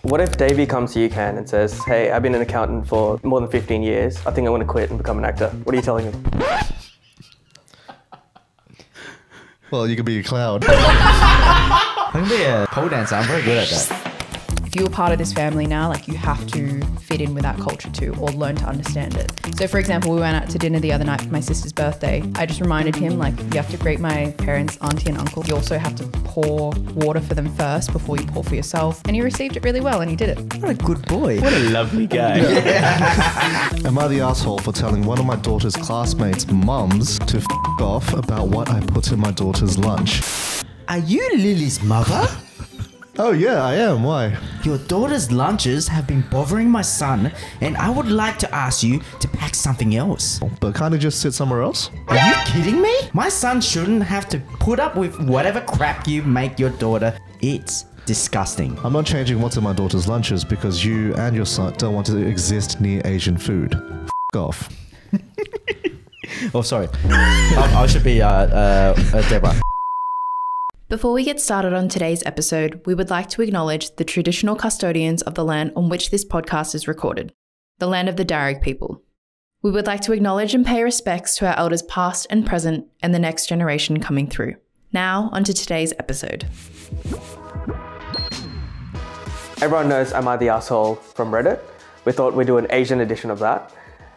What if Davey comes to you, Can, and says, hey, I've been an accountant for more than 15 years. I think I want to quit and become an actor. What are you telling him? Well, you could be a clown. I can be a pole dancer. I'm very good at that. If you're part of this family now, like you have to fit in with that culture too, or learn to understand it. So for example, we went out to dinner the other night for my sister's birthday. I just reminded him, like, you have to greet my parents, auntie and uncle. You also have to pour water for them first before you pour for yourself. And he received it really well and he did it. What a good boy. What a lovely guy. Am I the asshole for telling one of my daughter's classmates' mums to f off about what I put in my daughter's lunch? Are you Lily's mother? Oh yeah, I am. Why? Your daughter's lunches have been bothering my son, and I would like to ask you to pack something else. But can't he just sit somewhere else? Are you kidding me? My son shouldn't have to put up with whatever crap you make your daughter. It's disgusting. I'm not changing what's in my daughter's lunches because you and your son don't want to exist near Asian food. F off. Oh, sorry. I should be Deborah. Before we get started on today's episode, we would like to acknowledge the traditional custodians of the land on which this podcast is recorded, the land of the Darug people. We would like to acknowledge and pay respects to our elders past and present and the next generation coming through. Now, onto today's episode. Everyone knows Am I the Asshole from Reddit. We thought we'd do an Asian edition of that.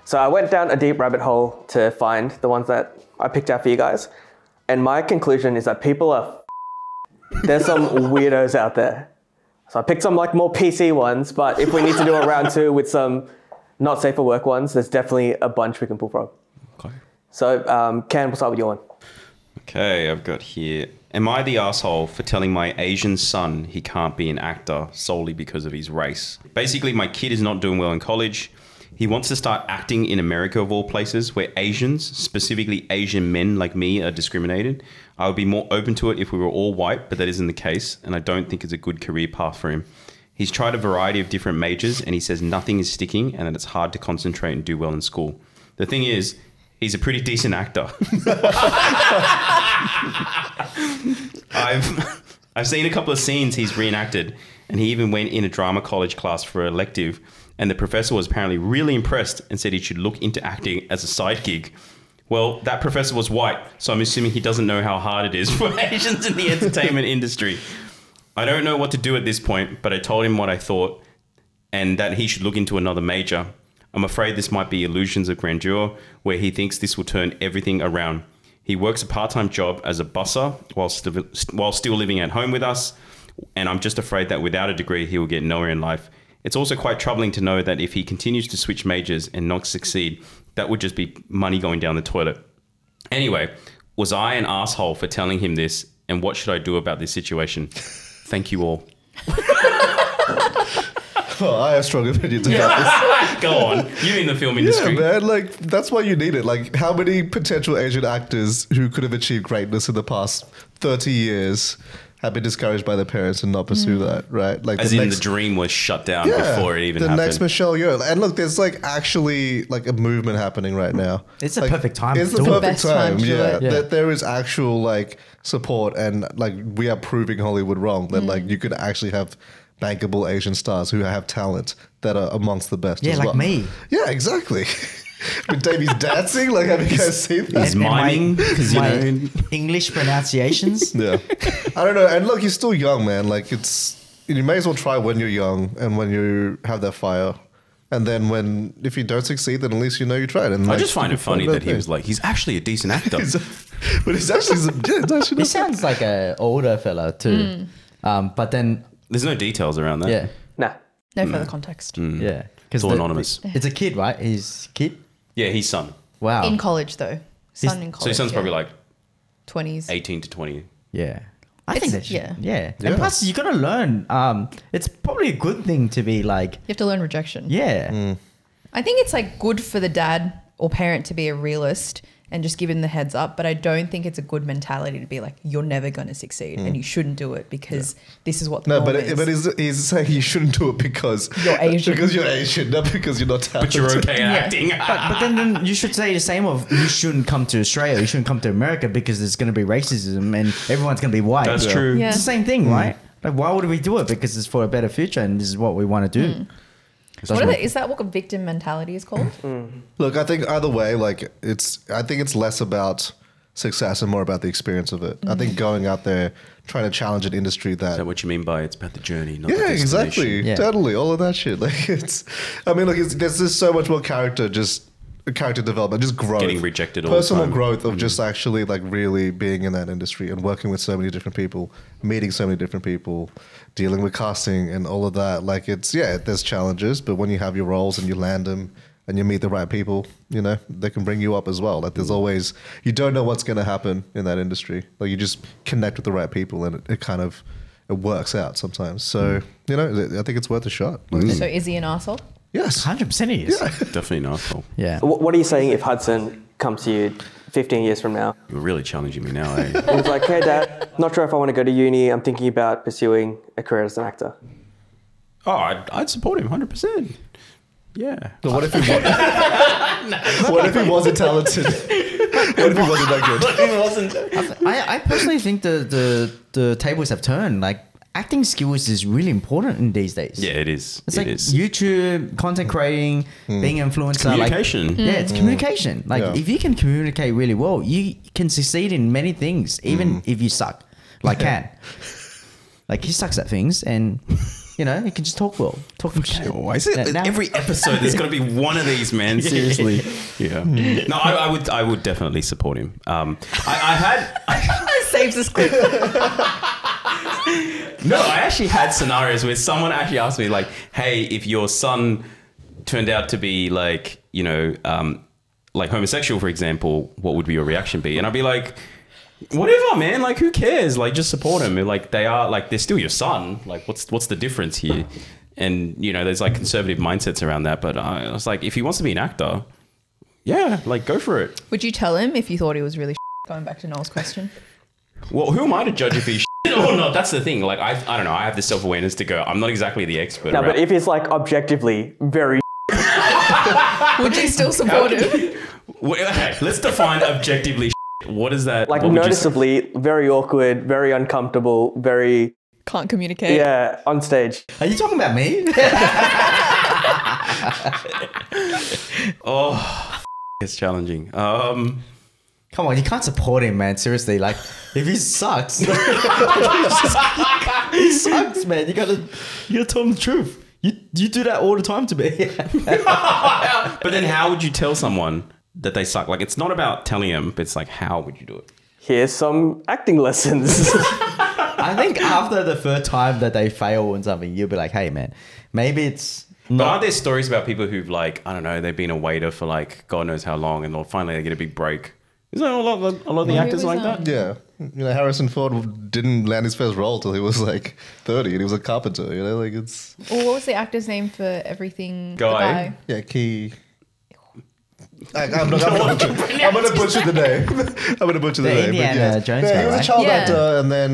So I went down a deep rabbit hole to find the ones that I picked out for you guys. And my conclusion is that people are there's some weirdos out there. So I picked some like more PC ones, but if we need to do a round two with some not safe for work ones, there's definitely a bunch we can pull from. Okay. So Ken, we'll start with your one. Okay, I've got here. Am I the asshole for telling my Asian son he can't be an actor solely because of his race? Basically, my kid is not doing well in college. He wants to start acting in America, of all places, where Asians, specifically Asian men like me, are discriminated. I would be more open to it if we were all white, but that isn't the case, and I don't think it's a good career path for him. He's tried a variety of different majors, and he says nothing is sticking and that it's hard to concentrate and do well in school. The thing is, he's a pretty decent actor. I've seen a couple of scenes he's reenacted, and he even went in a drama college class for an elective, and the professor was apparently really impressed and said he should look into acting as a side gig. Well, that professor was white, so I'm assuming he doesn't know how hard it is for Asians in the entertainment industry. I don't know what to do at this point, but I told him what I thought and that he should look into another major. I'm afraid this might be illusions of grandeur, where he thinks this will turn everything around. He works a part-time job as a busser while still living at home with us, and I'm just afraid that without a degree, he will get nowhere in life. It's also quite troubling to know that if he continues to switch majors and not succeed, that would just be money going down the toilet. Anyway, was I an asshole for telling him this, and what should I do about this situation? Thank you all. Well, I have strong opinions about this. Go on. You're in the film industry. Yeah, man. Like, that's why you need it. Like, how many potential Asian actors who could have achieved greatness in the past 30 years have been discouraged by their parents and not pursue that, right? Like, As in the dream was shut down before it even happened. The next Michelle Yeoh. And look, there's like actually like a movement happening right now. It's the like, perfect time. It's the perfect time, yeah. Yeah. That there is actual like support, and like we are proving Hollywood wrong that like you could actually have bankable Asian stars who have talent that are amongst the best as well. like me. Yeah, exactly. With Davey's dancing, like have you guys seen that? He's miming because, you know, English pronunciations. Yeah. I don't know. And look, you're still young, man. Like you may as well try when you're young and when you have that fire. And then if you don't succeed, then at least you know you tried. And I just find it funny that he was like, he's actually a decent actor. But he's actually He sounds like an older fella too. But then there's no details around that. yeah, Nah. No further context. yeah, It's all anonymous. It's a kid, right? His kid. Yeah, his son. Wow. In college though. Son in college. So his son's probably like 20s. 18 to 20. Yeah. I think It's- that yeah. And plus, you got to learn. It's probably a good thing to be like, You have to learn rejection. yeah. I think it's like good for the dad or parent to be a realist and just give him the heads up. But I don't think it's a good mentality to be like, you're never going to succeed and you shouldn't do it because this is what the norm is. but he's saying you shouldn't do it because You're Asian. Because you're Asian, not because you're not talented. But you're okay at acting. But then you should say the same of you shouldn't come to Australia, you shouldn't come to America because there's going to be racism and everyone's going to be white. That's true. Yeah. It's the same thing, right? Like, why would we do it? Because it's for a better future, and this is what we want to do. Is that what victim mentality is called? Look, I think either way, like I think it's less about success and more about the experience of it. I think going out there trying to challenge an industry Is that that. what you mean by it's about the journey, not the Yeah, destination? exactly. Yeah. Totally. All of that shit. Like there's just so much more character development, just growth. Getting rejected all the Personal time. growth of just actually like really being in that industry and working with so many different people, meeting so many different people, dealing with casting and all of that. Like there's challenges, but when you have your roles and you land them and you meet the right people, they can bring you up as well. Like there's always, you don't know what's going to happen in that industry. Like you just connect with the right people and it kind of, it works out sometimes. So, I think it's worth a shot. Like, So is he an arsehole? yes. 100% it is. Definitely an asshole. Yeah. What are you saying if Hudson comes to you 15 years from now? You're really challenging me now, eh? And he's like, hey, Dad, not sure if I want to go to uni. I'm thinking about pursuing a career as an actor. Oh, I'd support him 100%. Yeah. But what if he what if he wasn't talented? What if he wasn't that good? I personally think the tables have turned. Like, acting skills is really important in these days. Yeah, it is. It's It like is. YouTube, content creating, being an influencer. Communication. Yeah, it's communication. Like, Yeah. if you can communicate really well, you can succeed in many things, even if you suck. Like Can. Like, he sucks at things, and he can just talk well. Talking shit. Why is it Now- every episode there's got to be one of these, man? Seriously. Yeah. No, I would definitely support him. I had Saves this clip. no, I actually had scenarios where someone actually asked me like, "Hey, if your son turned out to be like, like homosexual, for example, what would your reaction be?" And I'd be like, whatever, man. Like, who cares? Like, just support him. Like, they're still your son. Like, what's the difference here? And there's like conservative mindsets around that. But I was like, if he wants to be an actor, yeah, like go for it. Would you tell him if you thought he was really going back to Noel's question? Well, who am I to judge if he's or not? That's the thing. Like, I don't know. I have the self-awareness to go, I'm not exactly the expert. No, around- but if he's like objectively very Would you still support him? Wait, okay, let's define objectively. What is that? like What would you say? noticeably very awkward, very uncomfortable, very Can't communicate. on stage. Are you talking about me? Oh, it's challenging. Come on, you can't support him, man. Seriously, like, if he sucks, he sucks, man. You gotta tell him the truth. You do that all the time to me. But then how would you tell someone that they suck? Like, it's not about telling them, but it's like, how would you do it? Here's some acting lessons. I think after the first time that they fail on something, you'll be like, hey, man, maybe it's But not. aren't there stories about people who've like, I don't know, they've been a waiter for like God knows how long, and finally they get a big break? Isn't there a lot of the actors like that? Yeah. Harrison Ford didn't land his first role till he was like 30 and he was a carpenter, like it's... Or what was the actor's name for everything? Guy. The Yeah, Key... I'm gonna butcher the name. I'm gonna butcher the The name. Indiana Jones yeah, guy, he was a right? child Yeah. actor, and then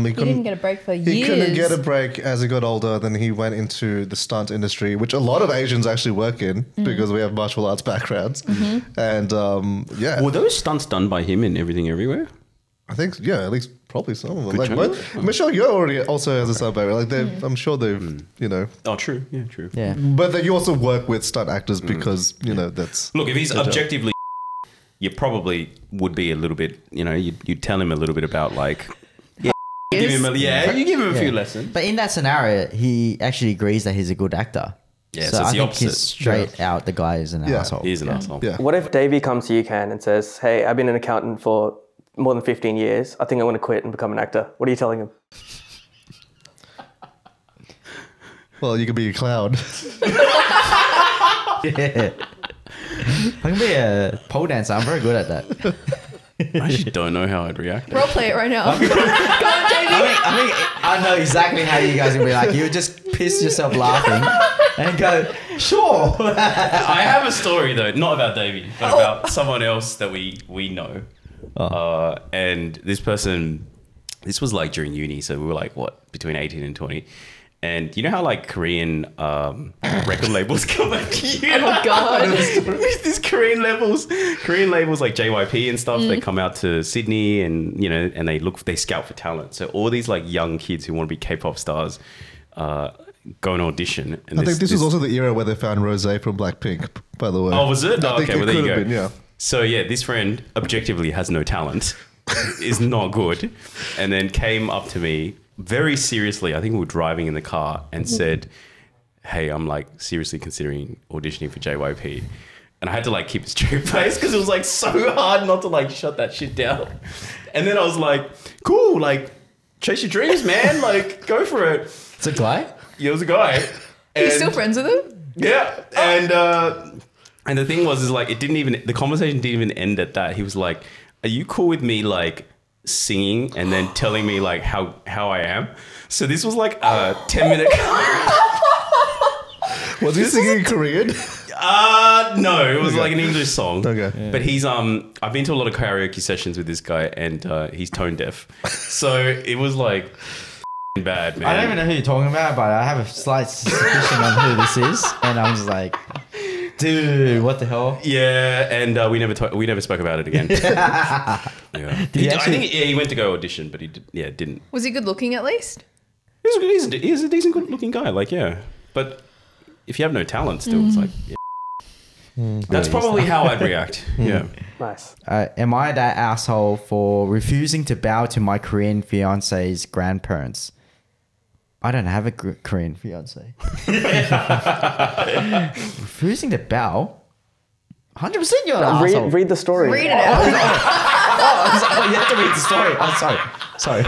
he He couldn't. didn't get a break for years. He couldn't get a break as he got older. Then he went into the stunt industry, which a lot of Asians actually work in because we have martial arts backgrounds. And Were those stunts done by him in Everything Everywhere? I think at least probably some of them. Good Like chunk. both, Michelle Yeoh already also has a stunt background. Like I'm sure they've Oh, true. Yeah, true. Yeah. But then you also work with stunt actors because that's Look, if he's their job. objectively, you probably would be a little bit, you'd tell him a little bit about like, you give him a few lessons. But in that scenario, he actually agrees that he's a good actor. Yeah, so so it's I the think opposite. he's straight out the guy is an Yeah. asshole. He's an asshole. Yeah. What if Davey comes to you, Can, and says, hey, I've been an accountant for more than 15 years. I think I want to quit and become an actor. What are you telling him? Well, you could be a clown. Yeah. I can be a pole dancer. I'm very good at that. I actually don't know how I'd react. Role play it right now. Go on, Jamie. I know exactly how you guys will be like. You would just piss yourself laughing and go, sure. I have a story though, not about Davey, but about someone else that we know. And this person, this was like during uni, so we were like, what, between 18 and 20. And you know how like Korean record labels come at you? Oh God. These Korean labels like JYP and stuff, they come out to Sydney and, you know, and they scout for talent. So all these like young kids who want to be K-pop stars go and audition. And I think this was also the era where they found Rosé from Blackpink, by the way. Oh, was it? I think Okay, well, there you go. been, yeah. So yeah, this friend objectively has no talent, is not good, and then came up to me very seriously. I think we were driving in the car and said, "Hey, I'm like seriously considering auditioning for JYP." And I had to like keep a straight face because it was like so hard not to like shut that shit down. And then I was like, "Cool, like chase your dreams, man. Like go for it." It's a guy. Yeah, it was a guy. Are you still friends with him? Yeah, and the thing was, is like the conversation didn't even end at that. He was like, "Are you cool with me like singing and then telling me like how I am?" So this was like a 10-minute. Was he singing in Korean? No, it was like an English song. Okay. Yeah. But he's I've been to a lot of karaoke sessions with this guy, and he's tone deaf, so it was like bad, man. I don't even know who you're talking about, but I have a slight suspicion on who this is, and I'm just like, dude, what the hell? Yeah, and we never spoke about it again. Yeah. I think he went to go audition, but he didn't. Was he good looking at least? He's a decent good looking guy, like yeah. But if you have no talent, still, it's like yeah. That's probably how I'd react. Yeah. Nice. Am I that asshole for refusing to bow to my Korean fiance's grandparents? I don't have a Korean fiance. Refusing to bow? 100% you're an asshole. Read the story. Read it out. Oh, you have to read the story. Oh, sorry.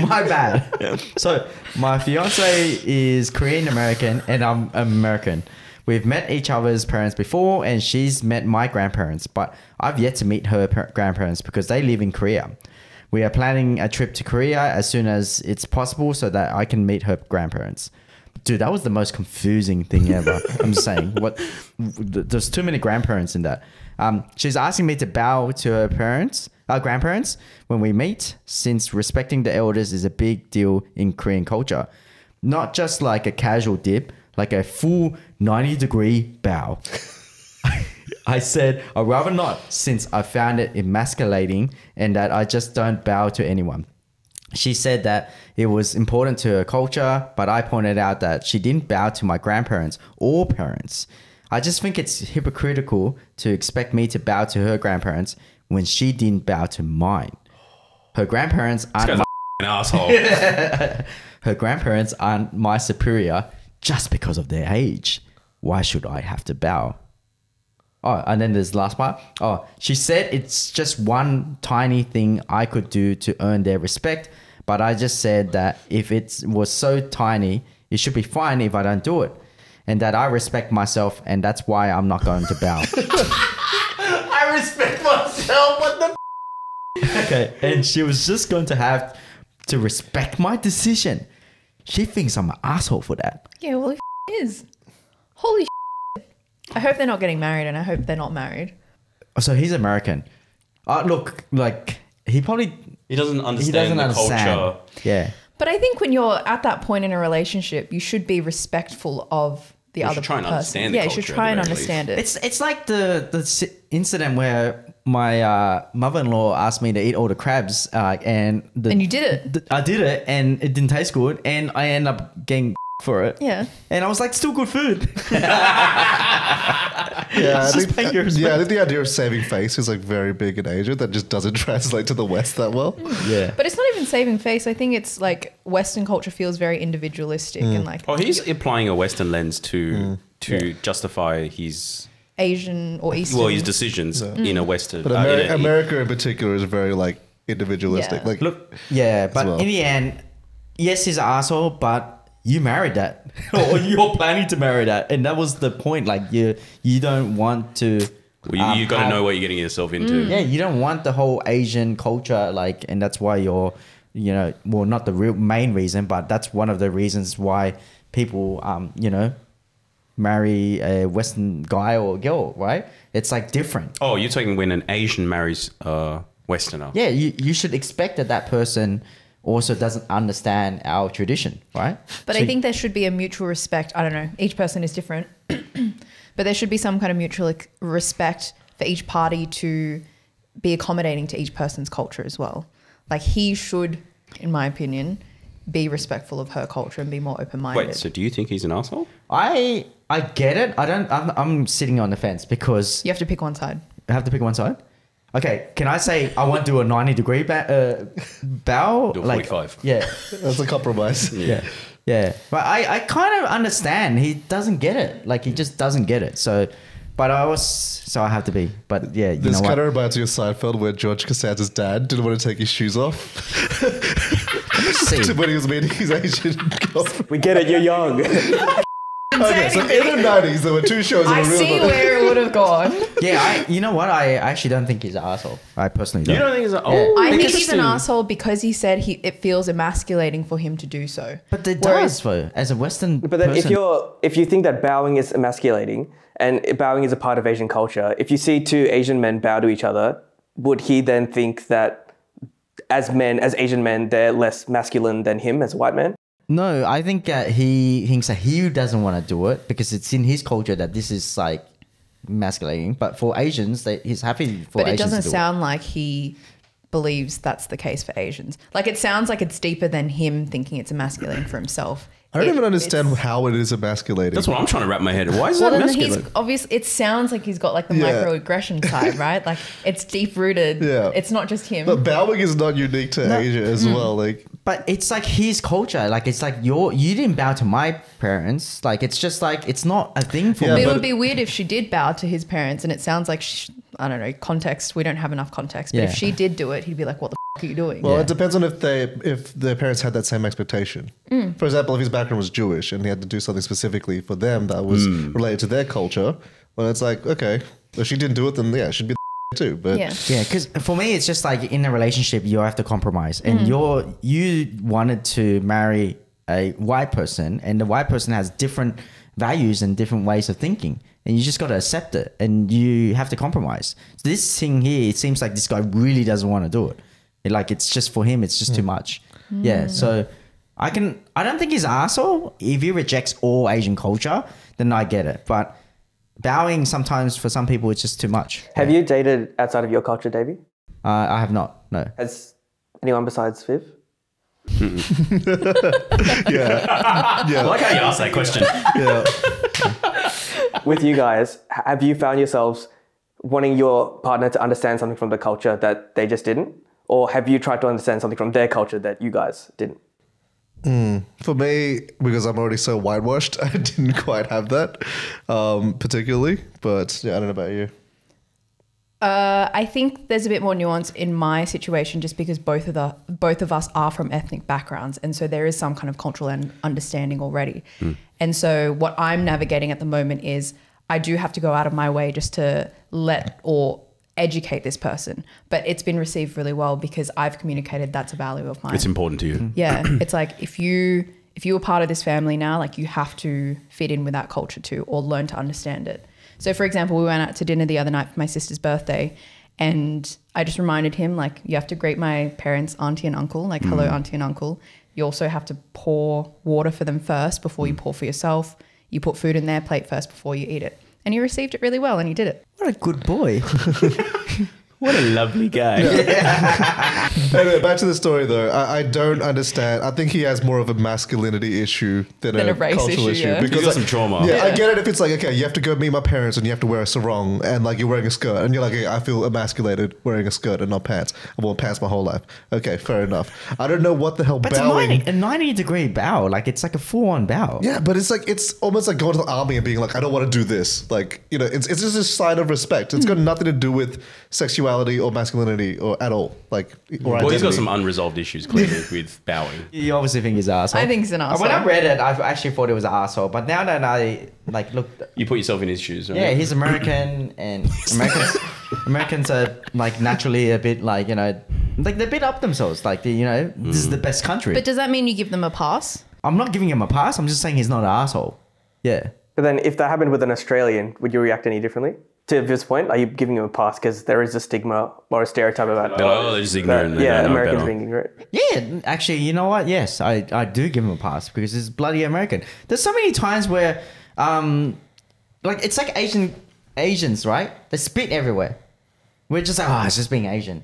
My bad. So, my fiance is Korean American and I'm American. We've met each other's parents before and she's met my grandparents, but I've yet to meet her grandparents because they live in Korea. We are planning a trip to Korea as soon as it's possible so that I can meet her grandparents. Dude, that was the most confusing thing ever. I'm just saying, there's too many grandparents in that. She's asking me to bow to her grandparents when we meet, since respecting the elders is a big deal in Korean culture. Not just like a casual dip, like a full 90-degree bow. I said, I'd rather not, since I found it emasculating and that I just don't bow to anyone. She said that it was important to her culture, but I pointed out that she didn't bow to my grandparents or parents. I just think it's hypocritical to expect me to bow to her grandparents when she didn't bow to mine. Her grandparents aren't an asshole. Her grandparents aren't my superior just because of their age. Why should I have to bow? Oh, and then there's the last part. Oh, she said it's just one tiny thing I could do to earn their respect, but I just said that if it was so tiny, it should be fine if I don't do it, and that I respect myself, and that's why I'm not going to bow. I respect myself. What the? Okay, and she was just going to have to respect my decision. She thinks I'm an asshole for that. Yeah, well, he is. Holy shit. I hope they're not getting married, and I hope they're not married. So he's American. Look, like he doesn't understand the culture. Yeah. But I think when you're at that point in a relationship, you should be respectful of the other person. Try and understand the you culture should try and at the very understand it. It's like the incident where my mother-in-law asked me to eat all the crabs, and you did it. I did it, and it didn't taste good, and I ended up getting for it. Yeah. And I was like, still good food. I think the idea of saving face is like very big in Asia. That just doesn't translate to the West that well. Yeah. But it's not even saving face. I think it's like Western culture feels very individualistic and like. Oh, he's applying a Western lens to justify his Asian or Eastern. his decisions in a Western. But America in particular is very like individualistic. Yeah. Like, Look, yeah, but in the end, yes, he's an asshole, but you married that, or you're planning to marry that, and that was the point. Like you don't want to. Well, you got to know what you're getting yourself into. Yeah, you don't want the whole Asian culture, like, and that's why you're, well, not the real main reason, but that's one of the reasons why people, marry a Western guy or girl, right? It's like different. Oh, you're talking when an Asian marries a Westerner. Yeah, you should expect that person also doesn't understand our tradition, right? But So I think there should be a mutual respect. I don't know. Each person is different. But there should be some kind of mutual respect for each party to be accommodating to each person's culture as well. Like he should, in my opinion, be respectful of her culture and be more open-minded. Wait, so do you think he's an asshole? I get it. I'm sitting on the fence because You have to pick one side. I have to pick one side. Okay, can I say I won't do a 90-degree bow? Do a 45. Yeah, That's a compromise. yeah. But I kind of understand. He doesn't get it. Like he just doesn't get it. So I have to be. But yeah, you This know kind what? of reminds me of Seinfeld where George Costanza's dad didn't want to take his shoes off See. when he was meeting his Asian girlfriend. We get it, you're young. Okay, so in the 90s, there were two shows that I were see real. where it would have gone. Yeah, you know what? I actually don't think he's an asshole. I personally don't. You don't think he's an... Yeah. Oh, I think he's interesting. an asshole because he said it feels emasculating for him to do so. But it Whereas- does, though. As a Western But then person, if you think that bowing is emasculating and bowing is a part of Asian culture, if you see two Asian men bow to each other, would he then think that as Asian men, they're less masculine than him as a white man? No, I think he thinks that he doesn't want to do it because it's in his culture that this is like emasculating. But for Asians, he's happy for But it Asians doesn't to do sound like he believes that's the case for Asians. Like it sounds like it's deeper than him thinking it's emasculating for himself. I don't even It's- understand how it is emasculating. That's what I'm trying to wrap my head around. Why is Well, that then masculine? he's obviously. It sounds like he's got like the Yeah. microaggression side, right? Like it's deep rooted. Yeah. It's not just him. But bowing is not unique to Asia as well. Like, But it's like his culture. Like it's like you didn't bow to my parents. Like it's just like it's not a thing for Yeah, me. it but- would be weird if she did bow to his parents, and it sounds like I don't know context. We don't have enough context. But Yeah. if she did do it, he'd be like, "What the f- are you doing?" well, Yeah. it depends on if their parents had that same expectation. For example, if his background was Jewish and he had to do something specifically for them that was related to their culture, well, it's like, okay, if she didn't do it, then yeah, she'd be too. But Yeah. Yeah, because for me, it's just like in a relationship, you have to compromise, and you wanted to marry a white person, and the white person has different values and different ways of thinking, and you just got to accept it, and you have to compromise. So this thing here, it seems like this guy really doesn't want to do it. Like it's just for him, it's just too much. Yeah, so I don't think he's an asshole. If he rejects all Asian culture, then I get it, but bowing sometimes for some people it's just too much. Have you dated outside of your culture, Davey? I have not. No. Has anyone besides Viv? yeah, I like how you asked that question. yeah. With you guys, have you found yourselves wanting your partner to understand something from the culture that they just didn't? Or have you tried to understand something from their culture that you guys didn't? For me, because I'm already so whitewashed, I didn't quite have that particularly. But yeah, I don't know about you. I think there's a bit more nuance in my situation just because both of us are from ethnic backgrounds, and so there is some kind of cultural understanding already. And so what I'm navigating at the moment is I do have to go out of my way just to let or educate this person, but it's been received really well because I've communicated that's a value of mine. It's important to you. Yeah, it's like if you are part of this family now, like you have to fit in with that culture too, or learn to understand it. So for example, we went out to dinner the other night for my sister's birthday, and I just reminded him, like, you have to greet my parents, auntie and uncle, like, hello, auntie and uncle. You also have to pour water for them first before you pour for yourself. You put food in their plate first before you eat it. And he received it really well, and he did it. What a good boy. What a lovely guy. Anyway, back to the story though. I don't understand. I think he has more of a masculinity issue than a a race cultural issue, issue. yeah. He's got some trauma. Yeah, I get it if it's like, okay, you have to go meet my parents and you have to wear a sarong and like you're wearing a skirt and you're like, okay, I feel emasculated wearing a skirt and not pants. I've worn pants my whole life. Okay, fair enough. I don't know what the hell But bowing. it's a 90-degree bow. Like it's like a full-on bow. Yeah, but it's like it's almost like going to the army and being like, I don't want to do this. Like, you know, it's just a sign of respect. It's got nothing to do with sexuality or masculinity or at all. Like, or Well, he's got identity. some unresolved issues clearly with bowing. You obviously think he's an asshole. I think he's an When asshole. I read it, I actually thought it was an asshole. But now that I like look, You put yourself in his shoes, right? yeah, he's American, and Americans are like naturally a bit like, you know, like they're a bit up themselves. Like this is the best country. But does that mean you give them a pass? I'm not giving him a pass. I'm just saying he's not an asshole. Yeah. But then if that happened with an Australian, would you react any differently? to this point, are you giving him a pass because there is a stigma or a stereotype about They're just ignorant. yeah, Americans being ignorant? Yeah, actually, you know what? Yes, I do give him a pass because it's bloody American. There's so many times where, like it's like Asians, right? They spit everywhere. We're just like, it's just being Asian.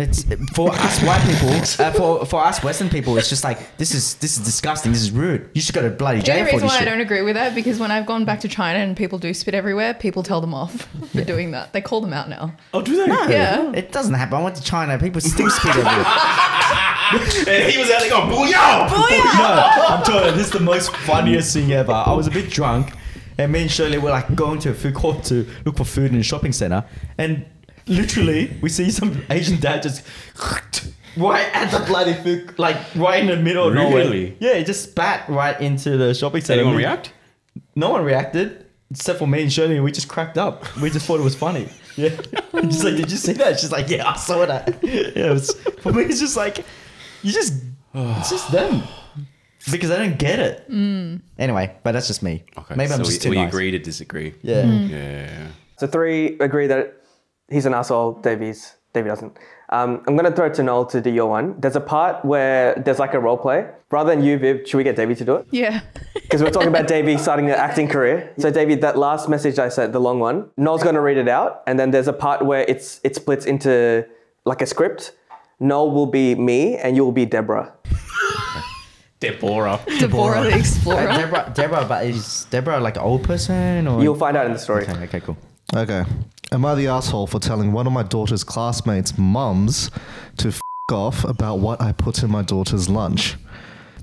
It's for us white people, for us Western people, it's just like this is disgusting. This is rude. You should go to bloody jail for The this reason why I shit. don't agree with that because when I've gone back to China and people do spit everywhere, people tell them off for doing that. They call them out now. Oh, do they? No, Yeah. it doesn't happen. I went to China. People still spit everywhere. And he was out there going, booyah! No, I'm telling you, this is the most funniest thing ever. I was a bit drunk, and me and Shirley were like going to a food court to look for food in a shopping center, and literally we see some Asian dad just right at the bloody food, like right in the middle of nowhere. Really? Yeah, he just spat right into the shopping center. Anyone react? No one reacted except for me and Shirley, and we just cracked up. We just thought it was funny. Yeah, just like, did you see that? She's like, yeah, I saw that. Yeah, it was, for me, it's just like. It's just them. Because I don't get it. Anyway, but that's just me. Okay, Maybe I'm so just too we nice. agree to disagree. Yeah. Yeah. So 3 agree that he's an asshole. Davey doesn't. I'm going to throw it to Noel to do your one. There's a part where there's like a role play. Rather than you, Viv, should we get Davey to do it? Yeah. Because we're talking about Davey starting an acting career. So Davey, that last message I sent, the long one, Noel's going to read it out. And then there's a part where it splits into like a script. Noel will be me and you will be Deborah. Deborah the Explorer. Deborah, but is Deborah like an old person? Or? You'll find out in the story. Okay, cool. Okay. Am I the asshole for telling one of my daughter's classmates' mums to f*** off about what I put in my daughter's lunch?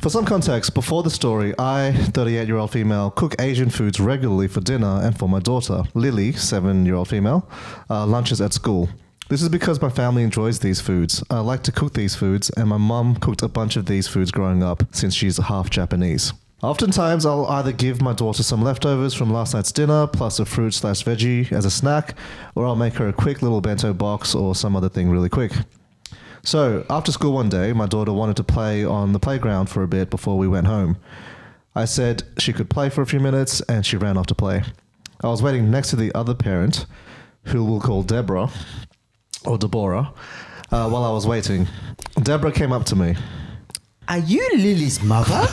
For some context, before the story, I, 38-year-old female, cook Asian foods regularly for dinner and for my daughter, Lily, 7-year-old female, lunches at school. This is because my family enjoys these foods. I like to cook these foods, and my mum cooked a bunch of these foods growing up since she's half Japanese. Oftentimes, I'll either give my daughter some leftovers from last night's dinner, plus a fruit/veggie as a snack, or I'll make her a quick little bento box or some other thing really quick. So, after school one day, my daughter wanted to play on the playground for a bit before we went home. I said she could play for a few minutes, and she ran off to play. I was waiting next to the other parent, who we'll call Deborah, or Deborah, while I was waiting. Deborah came up to me. Are you Lily's mother?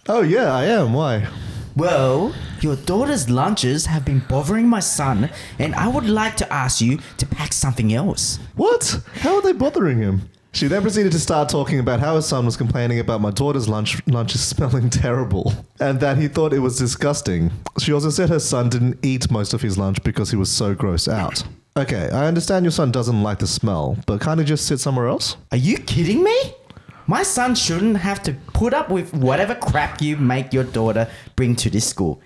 Oh yeah, I am. Why? Well, your daughter's lunches have been bothering my son, and I would like to ask you to pack something else. What? How are they bothering him? She then proceeded to start talking about how his son was complaining about my daughter's lunches smelling terrible, and that he thought it was disgusting. She also said her son didn't eat most of his lunch because he was so grossed out. Okay, I understand your son doesn't like the smell, but can't he just sit somewhere else? Are you kidding me? My son shouldn't have to put up with whatever crap you make your daughter bring to this school.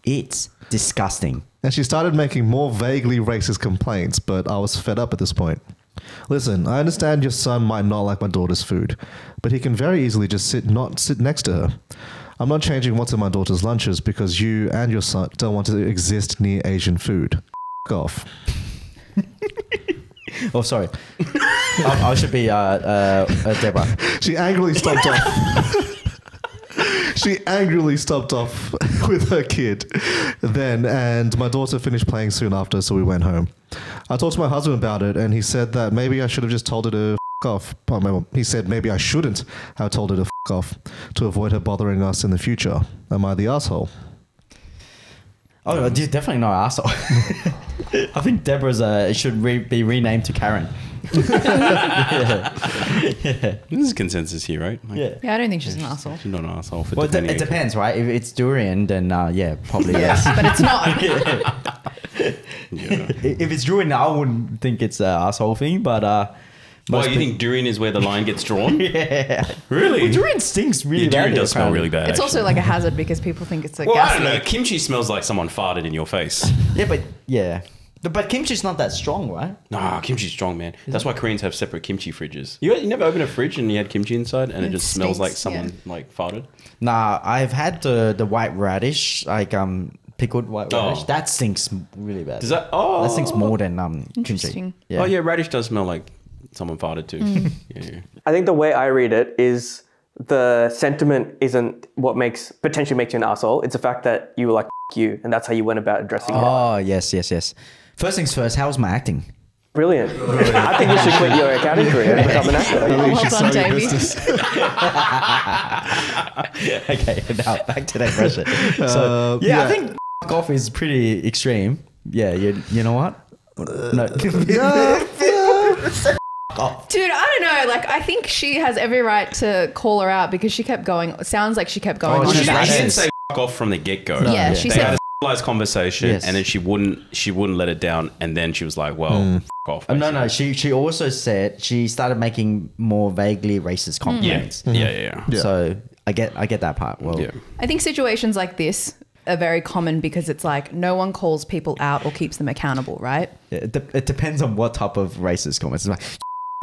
It's disgusting. And she started making more vaguely racist complaints, but I was fed up at this point. Listen, I understand your son might not like my daughter's food, but he can very easily just not sit next to her. I'm not changing what's in my daughter's lunches because you and your son don't want to exist near Asian food. F*** off. Oh, sorry. I should be Deborah. She angrily stopped off. She angrily stopped off with her kid then, and my daughter finished playing soon after, so we went home. I talked to my husband about it, and he said that maybe I should have just told her to f*** off. He said maybe I shouldn't have told her to f*** off to avoid her bothering us in the future. Am I the asshole? Oh, you're definitely not an asshole. I think Deborah's should be renamed to Karen. This is consensus here, right? Like, Yeah, I don't think she's an asshole. She's not an asshole for Well, defending it depends, right? If it's durian, then yeah, probably yes. But it's not. Yeah. If it's durian, I wouldn't think it's an asshole thing, but Well, you think durian is where the line gets drawn? yeah, Really? well, durian stinks really Yeah, durian badly, does smell apparently. really bad. It's also like a hazard because people think it's a Well, gas I don't know. leak. Kimchi smells like someone farted in your face. Yeah, but kimchi's not that strong, right? Nah, kimchi's strong, man. That's why Koreans have separate kimchi fridges. You never open a fridge and you had kimchi inside and it It just smells like stinks, someone like farted? Nah, I've had the white radish, like pickled white radish. Oh. That stinks really bad. Does that? Oh, That stinks more than kimchi. Interesting. Yeah. Oh yeah, radish does smell like someone farted too. Yeah. I think the way I read it is the sentiment isn't what potentially makes you an asshole. It's the fact that you were like, F you, and that's how you went about addressing it. Oh, yes. First things first, how was my acting? Brilliant. I think you should quit your accounting career and become an actor. Well done, Davey. Okay, now back to that question. So, I think f*** off is pretty extreme. Yeah, you know what? No. Dude, I don't know. Like, I think she has every right to call her out because she kept going. It sounds like she kept going on She about didn't it. say f*** off from the get-go. Yeah, she They said. had a civilized conversation, Yes. and then she wouldn't let it down, and then she was like, well, f*** off. No. basically. She also said she started making more vaguely racist comments. Yeah. So I get that part. Well, Yeah. I think situations like this are very common because it's like no one calls people out or keeps them accountable, right? it depends on what type of racist comments. It's like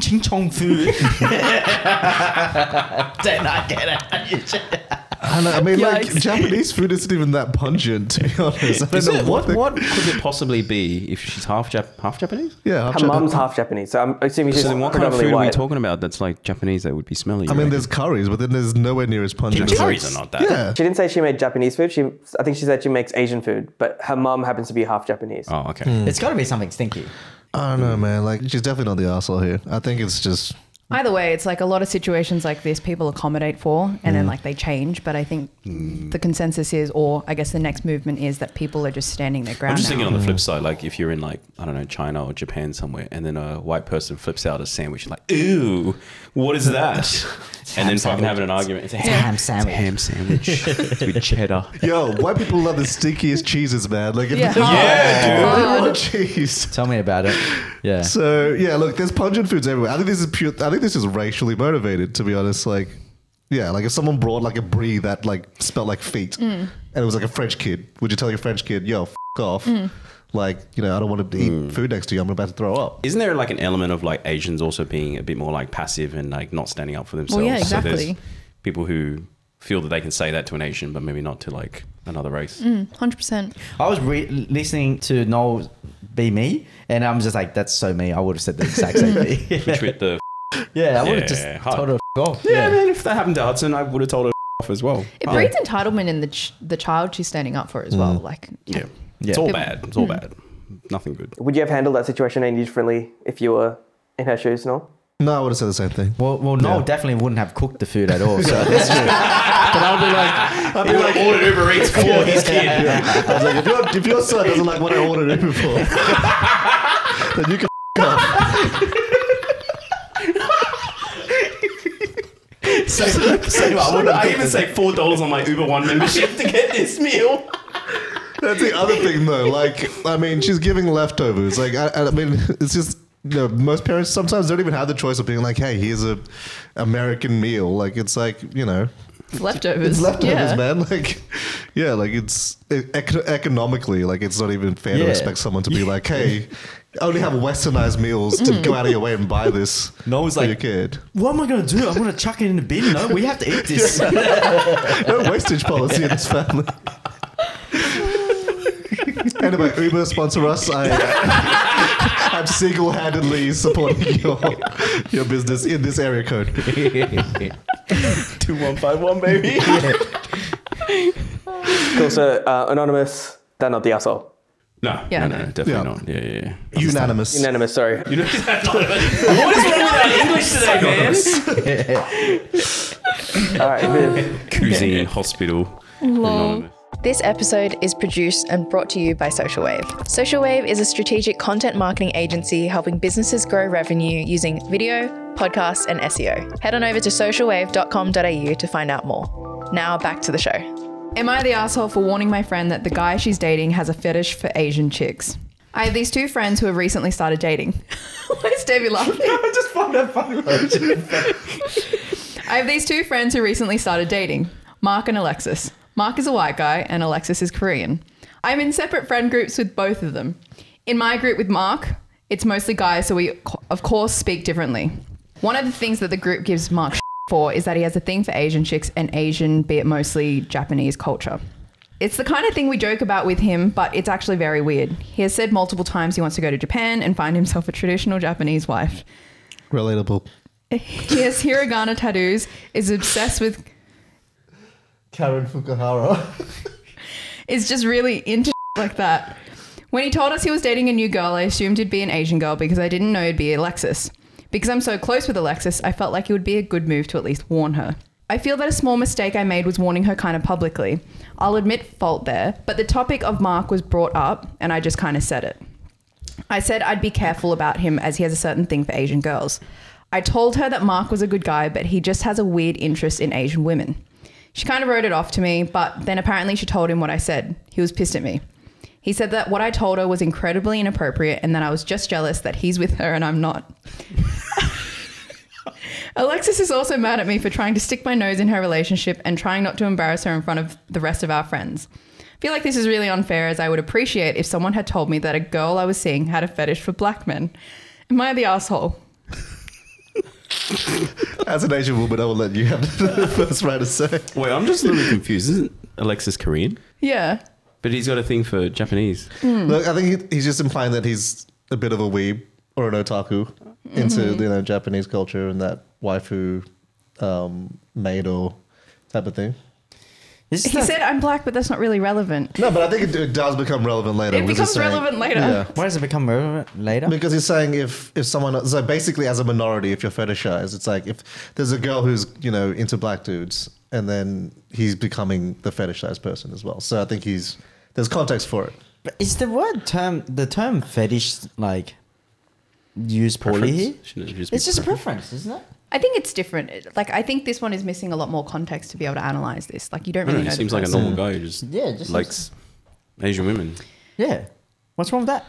ching chong food. Then I get it. I mean, like, Yikes. Japanese food isn't even that pungent, to be honest. I don't know What could it possibly be if she's half Japanese? Yeah, Her mum's half Japanese, so I'm assuming she's So then what kind of predominantly food are we white. talking about that's like Japanese that would be smelly? I mean, there's curries, but then there's nowhere near as pungent. curries are not that. Yeah. She didn't say she made Japanese food. I think she said she makes Asian food, but her mum happens to be half Japanese. Oh, okay. It's got to be something stinky. I don't know, man. Like, she's definitely not the arsehole here. I think it's just... Either way, it's like a lot of situations like this people accommodate for and then like they change. But I think the consensus is, or I guess the next movement is that people are just standing their ground I'm just now. thinking on the flip side, like if you're in like, I don't know, China or Japan somewhere, and then a white person flips out a sandwich, like, ew, what is that? And then fucking having an argument. It's a ham sandwich. ham sandwich with cheddar. Yo, white people love the stinkiest cheeses, man. Like, if Yeah. yeah, dude. Cheese. Tell me about it. Yeah. So yeah, look, there's pungent foods everywhere. I think this is pure. I think this is racially motivated, to be honest. Like, yeah, like if someone brought like a brie that like smelled like feet, and it was like a French kid, would you tell your French kid, "Yo, f off"? Like, you know, I don't want to eat food next to you. I'm about to throw up. Isn't there like an element of like Asians also being a bit more like passive and like not standing up for themselves? yeah, So exactly. there's people who feel that they can say that to an Asian, but maybe not to like another race. 100%. I was listening to Noel be me, and I'm just like, that's so me. I would have said the exact same thing. Which with the Yeah, I would have just hard. told her off. yeah, man, if that happened to Hudson, I would have told her off as well. It breeds entitlement in the child she's standing up for as well. Like, Yeah. Yeah. It's all bad. It's all bad. Nothing good. Would you have handled that situation any differently if you were in her shoes, no? No, I would have said the same thing. Well, Noel definitely wouldn't have cooked the food at all. So that's true. But I'd be like, ordered Uber Eats for his kid. I was like, if your son doesn't like what I ordered Uber for, then you can off. I even say $4 on my Uber One membership to get this meal. That's the other thing, though. Like, I mean, she's giving leftovers. Like, I mean, it's just, you know, most parents sometimes don't even have the choice of being like, hey, here's a American meal. Like, it's like, you know, leftovers. it's leftovers, Yeah. man. Like, yeah, like it's economically, like it's not even fair to Yeah. expect someone to be like, hey, only have westernized meals to go out of your way and buy this Noel's for like, your kid. what am I going to do? I'm going to chuck it in the bin. No, we have to eat this. No wastage policy in this family. Anyway, Uber sponsor us. I'm single-handedly supporting your business in this area code. 2151, baby. Cool, so anonymous, they're not the asshole. No, Yeah. no, definitely Yeah. not. Yeah. Unanimous. Unanimous, sorry. What is wrong with our English today, man? All right, Viv. Cuisine, hospital. Anonymous. This episode is produced and brought to you by Social Wave. Social Wave is a strategic content marketing agency helping businesses grow revenue using video, podcasts, and SEO. Head on over to socialwave.com.au to find out more. Now back to the show. Am I the asshole for warning my friend that the guy she's dating has a fetish for Asian chicks? I have these two friends who have recently started dating. Why is Davey laughing? I just find that funny. I have these two friends who recently started dating, Mark and Alexis. Mark is a white guy and Alexis is Korean. I'm in separate friend groups with both of them. In my group with Mark, it's mostly guys, so we, of course, speak differently. One of the things that the group gives Mark for is that he has a thing for Asian chicks and Asian, be it mostly Japanese culture. It's the kind of thing we joke about with him, but it's actually very weird. He has said multiple times he wants to go to Japan and find himself a traditional Japanese wife. Relatable. He has hiragana tattoos, is obsessed with, Karen Fukuhara. is just really into like that. When he told us he was dating a new girl, I assumed he'd be an Asian girl because I didn't know it'd be Alexis. Because I'm so close with Alexis, I felt like it would be a good move to at least warn her. I feel that a small mistake I made was warning her kind of publicly. I'll admit fault there, but the topic of Mark was brought up and I just kind of said it. I said I'd be careful about him as he has a certain thing for Asian girls. I told her that Mark was a good guy, but he just has a weird interest in Asian women. She kind of wrote it off to me, but then apparently she told him what I said. He was pissed at me. He said that what I told her was incredibly inappropriate and that I was just jealous that he's with her and I'm not. Alexis is also mad at me for trying to stick my nose in her relationship and trying not to embarrass her in front of the rest of our friends. I feel like this is really unfair, as I would appreciate if someone had told me that a girl I was seeing had a fetish for black men. Am I the asshole? As an Asian woman, I will let you have the first right to say. Wait, I'm just a little confused. Isn't Alexis Korean? Yeah. But he's got a thing for Japanese. Look, I think he's just implying that he's a bit of a weeb or an otaku into Japanese culture and that waifu maid or type of thing. He said I'm black, but that's not really relevant. No, but I think it does become relevant later. It becomes relevant later. Yeah. Why does it become relevant later? Because he's saying if someone, so basically as a minority, if you're fetishized, it's like if there's a girl who's, into black dudes and then he's becoming the fetishized person as well. So I think there's context for it. But is the term fetish like used poorly here? It's just a preference, isn't it? I think it's different. Like, I think this one is missing a lot more context to be able to analyze this. Like, you don't really know. He seems like a normal guy who just likes Asian women. Yeah. What's wrong with that?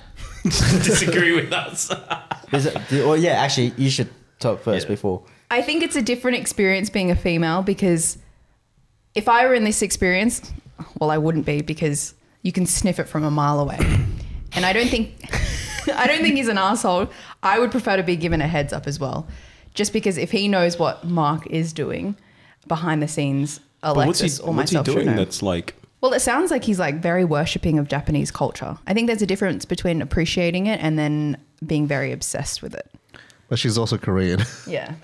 Disagree with us. Actually, you should talk first before. I think it's a different experience being a female because if I were in this experience, well, I wouldn't be because you can sniff it from a mile away. And I don't think he's an asshole. I would prefer to be given a heads up as well. Just because if he knows what Mark is doing behind the scenes, Alexis or myself should know. What's he doing that's like... Well, it sounds like he's like very worshipping of Japanese culture. I think there's a difference between appreciating it and then being very obsessed with it. But she's also Korean. Yeah.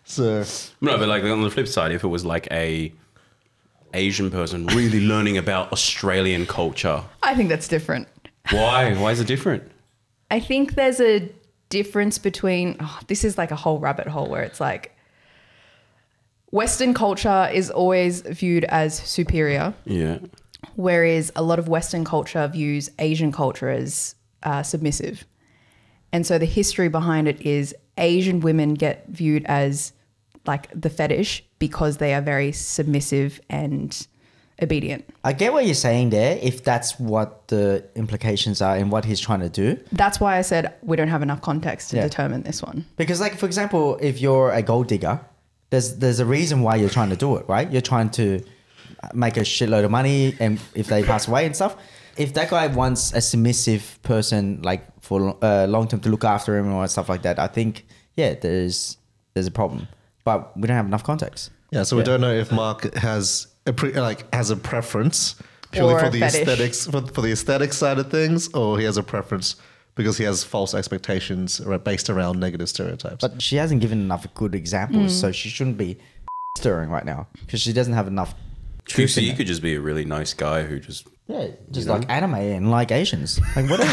So... No, but like on the flip side, if it was like a Asian person really learning about Australian culture... I think that's different. Why? Why is it different? I think there's a difference between this is like a whole rabbit hole where it's like Western culture is always viewed as superior, whereas a lot of Western culture views Asian culture as submissive, and so the history behind it is Asian women get viewed as like the fetish because they are very submissive and obedient. I get what you're saying there, if that's what the implications are and what he's trying to do. That's why I said we don't have enough context to determine this one. Because like, for example, if you're a gold digger, there's a reason why you're trying to do it, right? You're trying to make a shitload of money and if they pass away and stuff. If that guy wants a submissive person like for long term to look after him or stuff like that, I think, there's a problem. But we don't have enough context. Yeah, so we don't know if Mark has a preference purely for the aesthetics for the aesthetic side of things, or he has a preference because he has false expectations based around negative stereotypes. But she hasn't given enough good examples, so she shouldn't be stirring right now because she doesn't have enough. True, so you could just be a really nice guy who just like anime and like Asians, like whatever.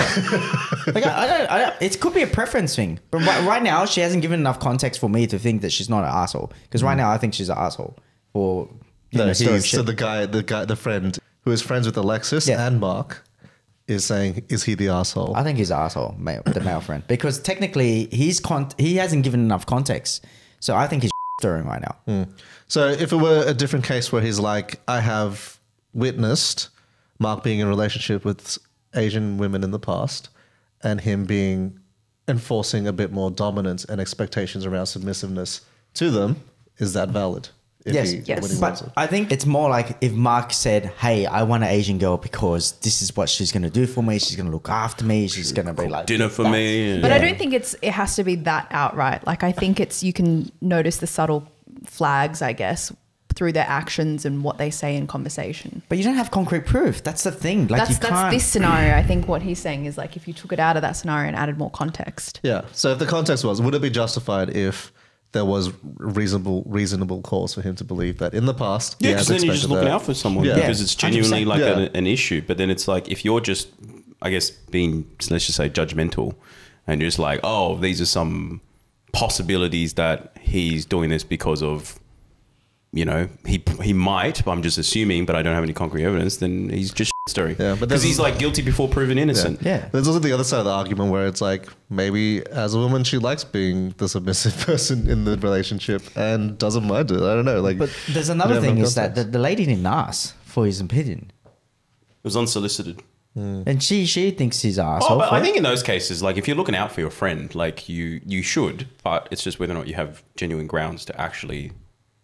Like I don't. It could be a preference thing, but right now she hasn't given enough context for me to think that she's not an asshole. Because right now I think she's an asshole. Or the friend who is friends with Alexis and Mark is saying, is he the asshole? I think he's an asshole, the male friend, because technically he hasn't given enough context. So I think he's stirring right now. So if it were a different case where he's like, I have witnessed Mark being in a relationship with Asian women in the past and him enforcing a bit more dominance and expectations around submissiveness to them, is that valid? Yes. But I think it's more like if Mark said, hey, I want an Asian girl because this is what she's going to do for me. She's going to look after me. She's going to be like dinner for me. But I don't think it has to be that outright. Like I think you can notice the subtle flags, I guess, through their actions and what they say in conversation. But you don't have concrete proof. That's the thing. Like that's this scenario. I think what he's saying is like if you took it out of that scenario and added more context. Yeah. So if the context would it be justified if there was reasonable cause for him to believe that in the past. Yeah, because then you're just looking out for someone because it's genuinely 100%. like an issue. But then it's like if you're just, I guess, being, let's just say, judgmental, and you're just like, oh, these are some possibilities that he's doing this because of, you know, he might, but I'm just assuming, but I don't have any concrete evidence, then he's just story. Yeah, but because he's like guilty before proven innocent. Yeah. There's also the other side of the argument where it's like maybe as a woman she likes being the submissive person in the relationship and doesn't mind it. I don't know. Like, but there's another thing is that the lady didn't ask for his opinion. It was unsolicited. And she thinks he's an asshole. Oh, but I think in those cases, like if you're looking out for your friend, like you should, but it's just whether or not you have genuine grounds to actually.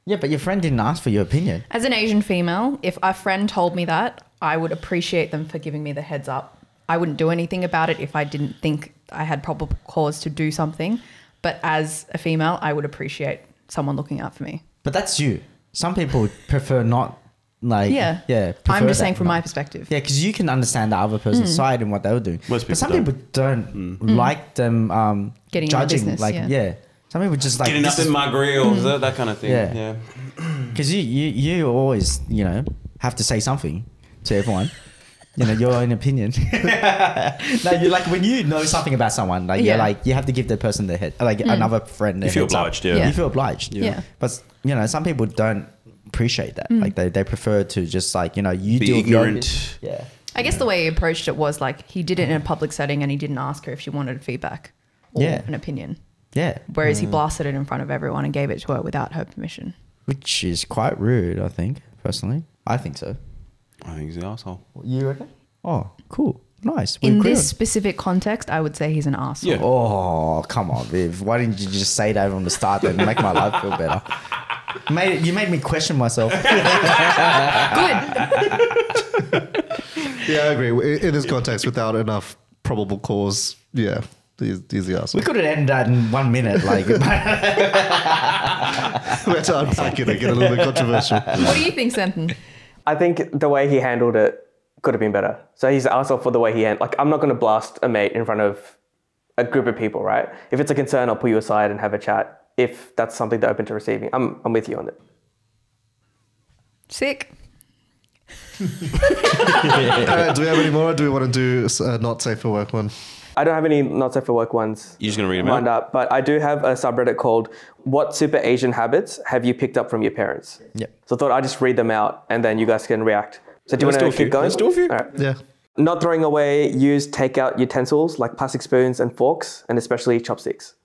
Yeah, but your friend didn't ask for your opinion. As an Asian female, if a friend told me that, I would appreciate them for giving me the heads up. I wouldn't do anything about it if I didn't think I had probable cause to do something. But as a female, I would appreciate someone looking out for me. But that's you. Some people prefer not. Like, I'm just saying from my perspective. Yeah, because you can understand the other person's side and what they were doing. Most but some don't. people don't like them getting judging. in the business, like, some people just like getting up in my grill, that kind of thing. Yeah. Because you always, you know, have to say something to everyone. You know, your own opinion. No, you're like when you know something about someone, like you're like you have to give the person the head, like another friend. You feel obliged, You feel obliged. Yeah. But you know, some people don't appreciate that. Like they prefer to just like, you know, you be do ignorant. Yeah. I guess the way he approached it was like he did it in a public setting and he didn't ask her if she wanted feedback or an opinion. Yeah. Whereas he blasted it in front of everyone and gave it to her without her permission. Which is quite rude, I think, personally. I think so. I think he's an asshole. You reckon? Oh, cool. Nice. In this specific context, I would say he's an arsehole. Yeah. Oh, come on, Viv. Why didn't you just say that from the start and make my life feel better? You made me question myself. Good. yeah, I agree. In this context, without enough probable cause, he's the asshole. We could have ended that in 1 minute. Like, we had to unpack it and get a little bit controversial. What do you think, Senton? I think the way he handled it could have been better. So he's an arsehole for the way he handled. Like, I'm not going to blast a mate in front of a group of people, right? If it's a concern, I'll pull you aside and have a chat. If that's something they're open to receiving, I'm with you on it. Sick. Do we have any more? Or do we want to do not safe for work one? I don't have any not safe for work ones. You're just going to read them lined out? up, but I do have a subreddit called "What Super Asian Habits Have You Picked Up from Your Parents?" Yep. So I thought I'd just read them out and then you guys can react. So do you want to keep going? Let's do a few. All right. Yeah. Not throwing away used takeout utensils like plastic spoons and forks, and especially chopsticks.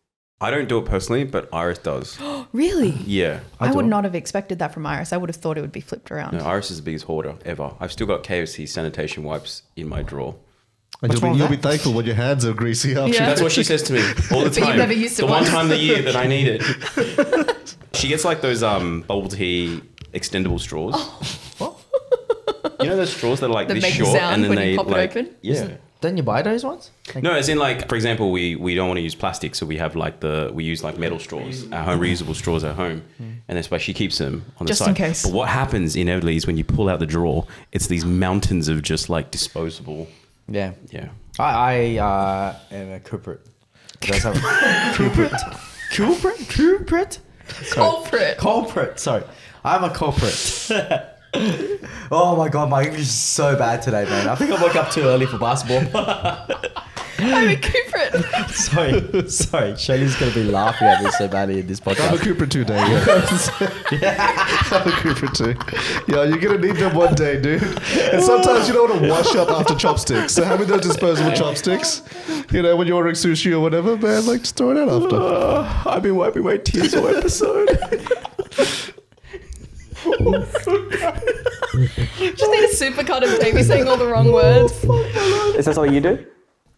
I don't do it personally, but Iris does. Really? Yeah. I would not have expected that from Iris. I would have thought it would be flipped around. No, Iris is the biggest hoarder ever. I've still got KFC sanitation wipes in my drawer. And you'll be thankful when your hands are greasy after. Yeah. That's what she says to me all the But you've time. never used it the one once. time of the year that I need it. She gets like those bubble tea extendable straws. You know those straws that are like That this make a short sound and then when you they pop it like open? yeah. don't you buy those ones? Like, No, as in like, for example, we don't want to use plastic, so we have like we use like metal straws, at home, reusable straws at home, and that's why she keeps them on the Just side. in case. But what happens inevitably is when you pull out the drawer, it's these mountains of just like disposable. yeah. Yeah. I am a culprit. Culprit? Culprit. Sorry. I'm a culprit. Oh my God, my English is so bad today, man. I think I woke up too early for basketball. I'm a culprit. Sorry. Shelley's going to be laughing at me so badly in this I'm a podcast. Cooper too, Dave. I'm a Cooper too. Yeah, you're going to need them one day, dude. And sometimes you don't want to wash up after chopsticks. So having those disposable chopsticks, you know, when you're ordering sushi or whatever, man, like just throw it out after. I've been wiping my tears all episode. Just need a supercut of Davey saying all the wrong words. Is that something you do?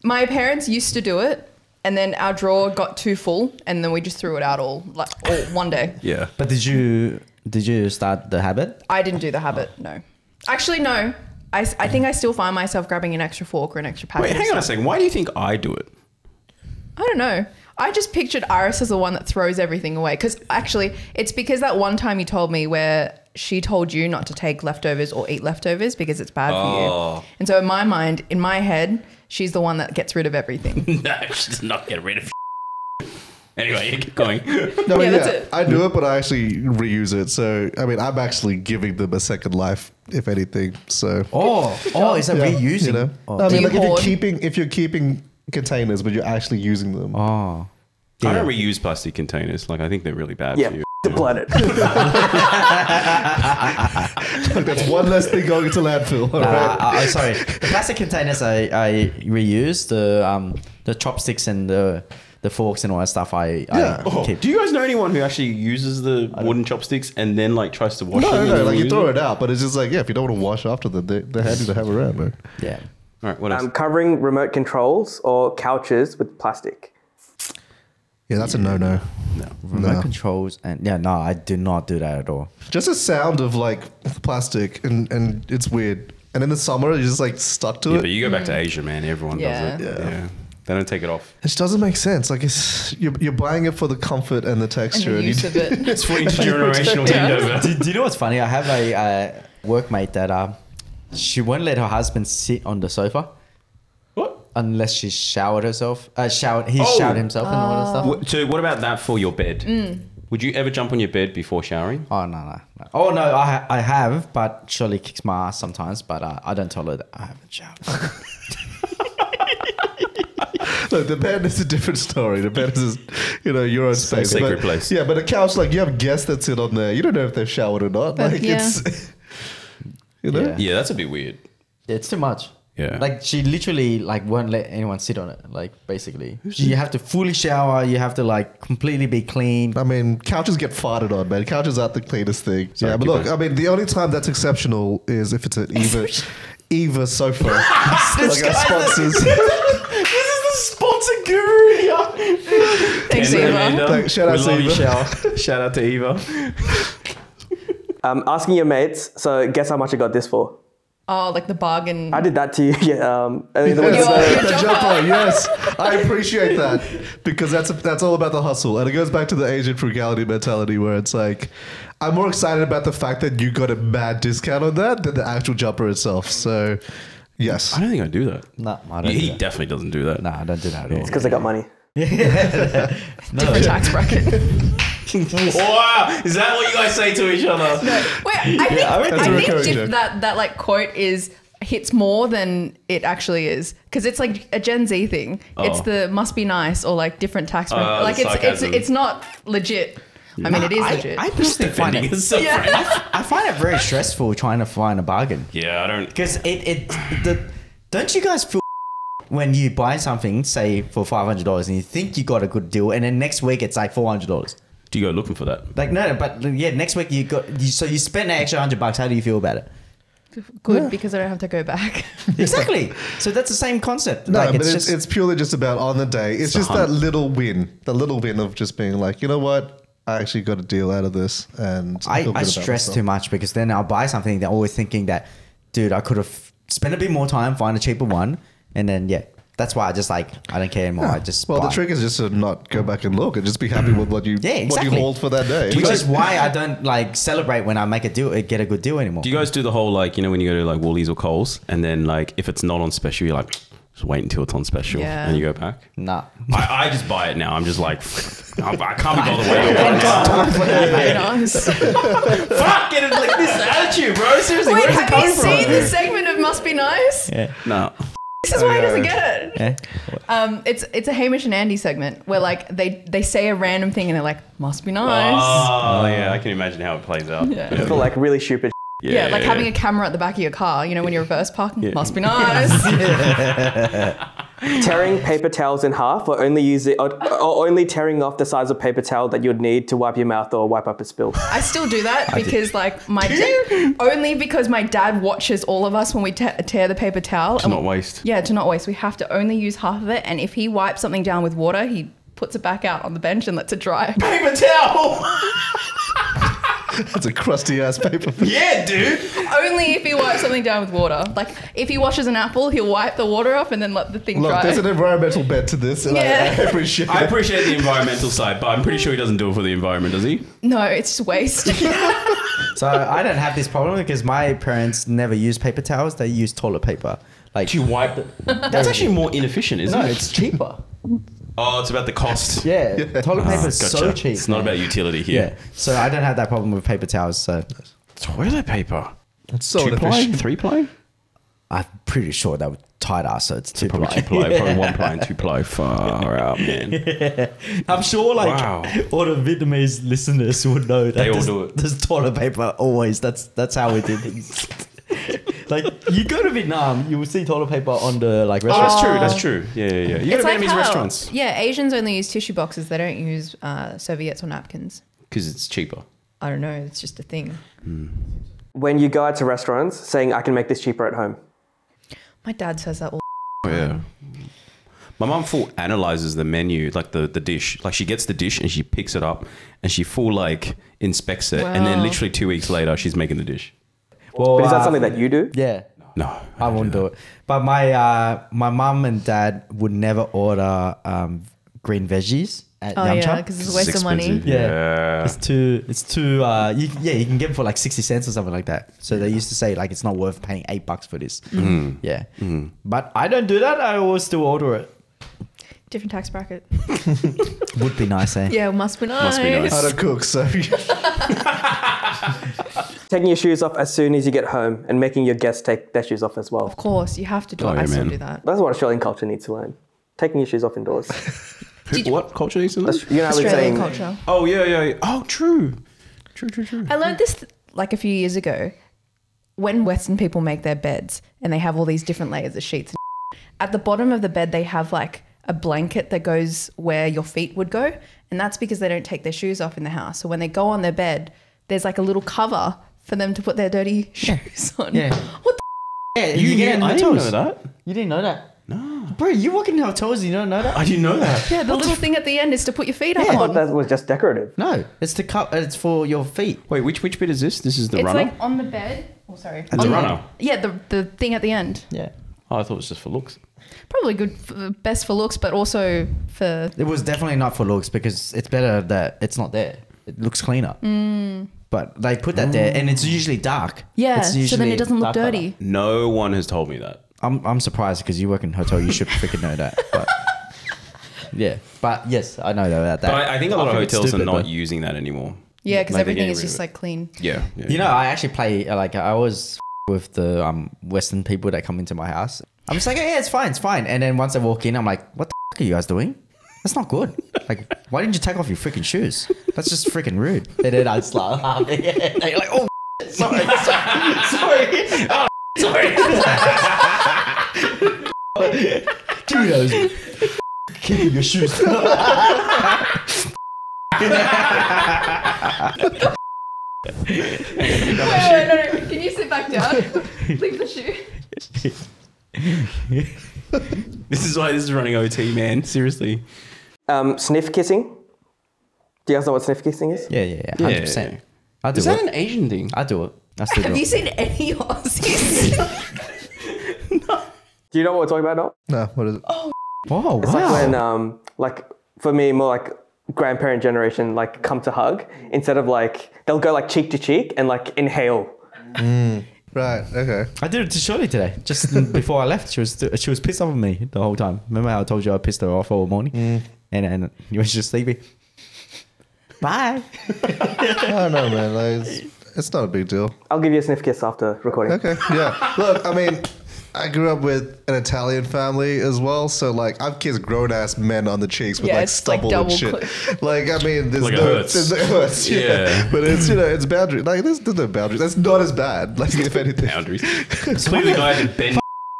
My parents used to do it, and then our drawer got too full, and then we just threw it out all one day. Yeah. But did you start the habit? I didn't do the habit, no. Actually, no. I think I still find myself grabbing an extra fork or an extra packet. Wait, hang on a second. Why do you think I do it? I don't know. I just pictured Iris as the one that throws everything away. Because actually, it's because that one time you told me where she told you not to take leftovers or eat leftovers because it's bad for you. And so in my mind, in my head, she's the one that gets rid of everything. No, she does not get rid of Anyway, keep going. No, Yeah, that's it. I do it, but I actually reuse it. So, I mean, I'm actually giving them a second life, if anything. So, Is that reusing? you know, Oh, I Do mean, you like hoard? if you're keeping containers, but you're actually using them. oh. I don't reuse plastic containers. Like, I think they're really bad Yeah, for you. the planet. Like, that's one less thing going into landfill. All right. Sorry. The plastic containers I reuse. The chopsticks and the forks and all that stuff I keep. Do you guys know anyone who actually uses the wooden chopsticks and then like tries to wash them? No, and like you reuse throw them? it out, but it's just like, yeah, if you don't want to wash after them, they're handy to have around, man. Yeah. All right, what else? Covering remote controls or couches with plastic. Yeah, that's a no-no. Remote controls and I do not do that at all. Just the sound of like plastic and it's weird. And in the summer, you're just like stuck to Yeah, it. but you go back to Asia, man. Everyone Yeah. does it. Yeah. They don't take it off. It just doesn't make sense. Like you're buying it for the comfort and the And texture. the use of it. It's for intergenerational Yeah. handover. Do you know what's funny? I have a workmate that she won't let her husband sit on the sofa What? unless she showered herself. He showered himself and all that stuff. So what about that for your bed? Would you ever jump on your bed before showering? Oh no. Oh no, I have, but Shirley kicks my ass sometimes. But I don't tell her that I haven't showered. Look, the bed is a different story. The bed is, your own space. sacred But- place. Yeah, but a couch, like you have guests that sit on there. You don't know if they've showered or not. But Like yeah. it's, you know. Yeah. Yeah, that's a bit weird. It's too much. Yeah. Like she literally like won't let anyone sit on it. Like basically, you have to fully shower. You have to like completely be clean. I mean, couches get farted on, man. Couches aren't the cleanest thing. Sorry, Yeah, but keep look, going. I mean, the only time that's exceptional is if it's an Eva sofa. Like our sponsors. Sponsor guru. Thanks, Eva. Like, shout out we to love you, Eva. Shout out to Eva. Asking your mates, so guess how much I got this for? Oh, like the bargain. I did that to you. Yeah. I think there was, Your The jumper. jumper, yes, I appreciate that because that's all about the hustle, and it goes back to the Asian frugality mentality where it's like, I'm more excited about the fact that you got a mad discount on that than the actual jumper itself. So, yes, I don't think I do that. No, I don't. He do that. definitely doesn't do that. No, I don't do that at all. because I got money. Different tax bracket. Wow, is that what you guys say to each other? Wait, I think, That's a recurring if joke. that like quote hits more than it actually is because it's like a Gen Z thing. It's the must be nice or like different tax bracket. Like the sarcasm. it's not legit. I mean, it is legit. I personally find Defending it. himself. I find it very stressful trying to find a bargain Yeah, I don't. because don't you guys feel when you buy something, say for $500, and you think you got a good deal, and then next week it's like $400. Do you go looking for that? Like no, but yeah, next week so you spend an extra $100. How do you feel about it? Good because I don't have to go back. Exactly. So that's the same concept. no, like but it's purely just about on the day. It's just that little win, of just being like, you know what, I actually got a deal out of this, and I feel good about stress myself. too much because then I'll buy something that always thinking that, dude, I could have spent a bit more time, find a cheaper one, and then that's why I just like I don't care anymore. I just Well, buy. the trick is just to not go back and look and just be happy with what you exactly. what you hold for that day. Which is why I don't like celebrate when I make a deal, get a good deal anymore. Do you guys do the whole like, when you go to like Woolies or Coles and then like if it's not on special, you're like, just wait until it's on special Yeah. and you go back? Nah. I just buy it now. I'm just like, I can't be bothered waiting. Very nice. Fuck, get it like this attitude, bro. Seriously, Wait, where's it have you coming from? seen the segment of Must Be Nice? Yeah. No. This is why he doesn't get it. Yeah. It's a Hamish and Andy segment where like they say a random thing and they're like, must be nice. Oh, yeah, I can imagine how it plays out. Yeah. For like really stupid. Yeah, like having a camera at the back of your car, when you're reverse parking, must be nice. Tearing paper towels in half or only tearing off the size of paper towel that you'd need to wipe your mouth or wipe up a spill. I still do that because like only because my dad watches all of us when we tear the paper towel. To not waste. Yeah, to not waste. We have to only use half of it. And if he wipes something down with water, he puts it back out on the bench and lets it dry. Paper towel! That's a crusty ass paper. Yeah, dude. Only if he wipes something down with water. Like if he washes an apple, he'll wipe the water off and then let the thing Look, dry. there's an environmental bent to this, and Yeah. I appreciate I it. appreciate the environmental side, but I'm pretty sure he doesn't do it for the environment, does he? No, it's just waste. So I don't have this problem because my parents never use paper towels. They use toilet paper. Like You wipe it. That's actually more inefficient, isn't no, it? it's cheaper. Oh, it's about the cost. Yeah, toilet paper is so Gotcha. cheap. It's not man. about utility here. Yeah, so I don't have that problem with paper towels. So Toilet paper. It's so 2 ply, inefficient. 3 ply. I'm pretty sure that would tight ass. So it's 2 Probably ply. 2 ply. Probably 1 ply and 2 ply. Far out, man. I'm sure like Wow. all the Vietnamese listeners would know that They all there's, do it. there's toilet paper always. That's how we did things. Like you go to Vietnam, you will see toilet paper on the like Oh, restaurants. that's true. That's true. Yeah. You go It's to like Vietnamese how, restaurants yeah, Asians only use tissue boxes. They don't use serviettes or napkins. because it's cheaper. I don't know. It's just a thing. When you go out to restaurants saying, I can make this cheaper at home. My dad says that all. Oh, yeah. My mum full analyzes the menu, like the dish. Like she gets the dish and she picks it up and she full like inspects it. And then Wow. literally 2 weeks later, she's making the dish. Well, But is that something that you do? Yeah, No. I won't do it. But my mum and dad would never order green veggies at Oh Yum yeah, Cha. because it's a waste of money. expensive. Yeah. It's too you can get it for like 60 cents or something like that. So they used to say like it's not worth paying $8 for this. Yeah. But I don't do that. I always still order it. Different tax bracket. Would be nice, eh? Yeah, must be nice. Must be nice. I don't cook, so Taking your shoes off as soon as you get home and making your guests take their shoes off as well. Of course, you have to do Oh, it. yeah, I still man. do that. That's what Australian culture needs to learn. Taking your shoes off indoors. What culture needs to learn? You know how we're Australian saying, culture. Oh, yeah. Oh, true. I learned this like a few years ago. When Western people make their beds and they have all these different layers of sheets, at the bottom of the bed they have like a blanket that goes where your feet would go, and that's because they don't take their shoes off in the house. So when they go on their bed, there's like a little cover for them to put their dirty shoes on. Yeah. What the Yeah, You get it in I didn't hotels. know that. You didn't know that? No. Bro, you work in hotels and you don't know that? I didn't know that. Yeah, the little thing at the end is to put your feet up I thought on. that was just decorative. No, it's to cut. It's for your feet. Wait, which bit is this? This is the It's runner? like on the bed. Oh, sorry. the runner. Yeah, the thing at the end. Yeah. Oh, I thought it was just for looks. Probably good, best for looks, but also for. It was definitely not for looks because it's better that it's not there. It looks cleaner. But they put that there and it's usually dark. Yeah, It's so then usually it doesn't look dark colour. dirty. No one has told me that. I'm surprised because you work in a hotel. You should freaking know that. But yeah, but yes, I know about that. But I think a lot of think it's hotels stupid, are not but- using that anymore. Yeah, because Like, they're everything getting is rid of just it. like clean. Yeah. You know, I actually play like I always with the Western people that come into my house. I'm just like, yeah, it's fine. And then once I walk in, I'm like, what the are you guys doing? That's not good. Like, why didn't you take off your freaking shoes? That's just freaking rude. And then I start laughing. They're like, oh, sorry. Oh, sorry. Kudos. Keeping your shoes. Wait, can you sit back down? Leave the shoe. This is why this is running OT, man. Seriously. Sniff kissing. Do you guys know what sniff kissing is? Yeah. 100%. I do Is that it. an Asian thing? I do it. I still do Have it. you seen any Aussies? Do you know what we're talking about now? no. What is it? Whoa, It's like when, like, for me, more like grandparent generation, like, come to hug. Instead of, like, they'll go, like, cheek to cheek and, like, inhale. Right. Okay. I did it to Shirley today. Just before I left, she was pissed off at me the whole time. Remember how I told you I pissed her off all morning? And you was just sleepy. Bye. I don't know, man. Like, it's not a big deal. I'll give you a sniff kiss after recording. Okay. Yeah. Look, I mean, I grew up with an Italian family as well, so like I've kissed grown ass men on the cheeks with Yeah, like it's like stubble double and shit. clip. Like I mean, there's Like it no, hurts. there's no it hurts, Yeah. But it's it's boundary. Like there's no boundaries. That's not as bad. Like if anything. Boundaries. Clearly, the guy that Ben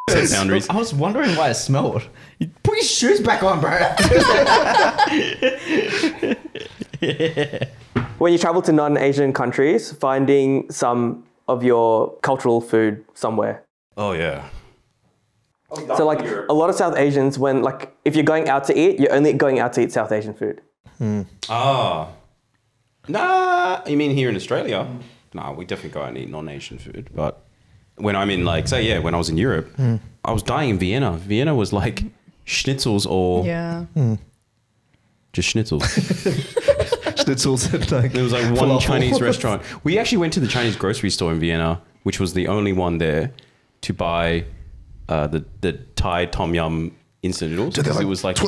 said boundaries. I was wondering why it smelled. You put your shoes back on, bro. When you travel to non-Asian countries, finding some of your cultural food somewhere. Oh, yeah. So like a lot of South Asians, when like if you're going out to eat, you're only going out to eat South Asian food. Ah. Nah, you mean here in Australia? Nah, we definitely go out and eat non-Asian food. But when I'm in like, say, when I was in Europe, I was dying in Vienna. Vienna was like schnitzels or Yeah. just schnitzels. Schnitzels and like There was like one falafel. Chinese restaurant. We actually went to the Chinese grocery store in Vienna, which was the only one there to buy the Thai tom yum instant noodles Dude, they're because like it was like the $20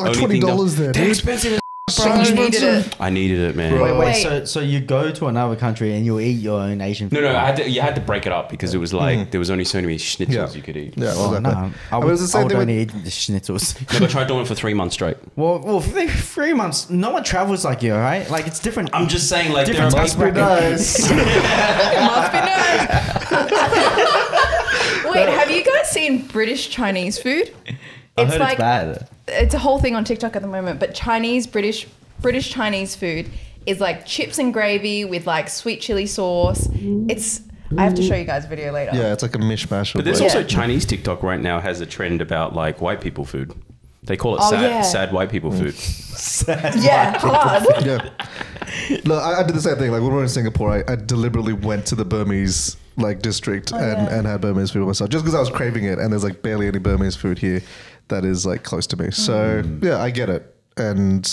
only thing. there, They're dude. expensive. Bro, you needed it. I needed it, man. Wait. So you go to another country and you'll eat your own Asian food? No, you had to break it up because it was like there was only so many schnitzels you could eat. Yeah, Oh, exactly. no. I mean, it's the same would thing with- only eat the schnitzels. Like I tried doing it for 3 months straight. well, for 3 months, no one travels like you, right? Like, it's different. I'm just saying, like, there Different are Must be nice. Must be nice. Wait, have you guys seen British Chinese food? I heard it's bad. It's a whole thing on TikTok at the moment, but British Chinese food is like chips and gravy with like sweet chili sauce. I have to show you guys a video later. Yeah, it's like a mishmash. But there's like, also Chinese TikTok right now has a trend about like white people food. They call it Oh, yeah. sad white people food. Yeah, hard. yeah. No, I did the same thing. Like when we were in Singapore, I deliberately went to the Burmese like district and had Burmese food myself just because I was craving it. And there's like barely any Burmese food here that is like close to me. So yeah, I get it. And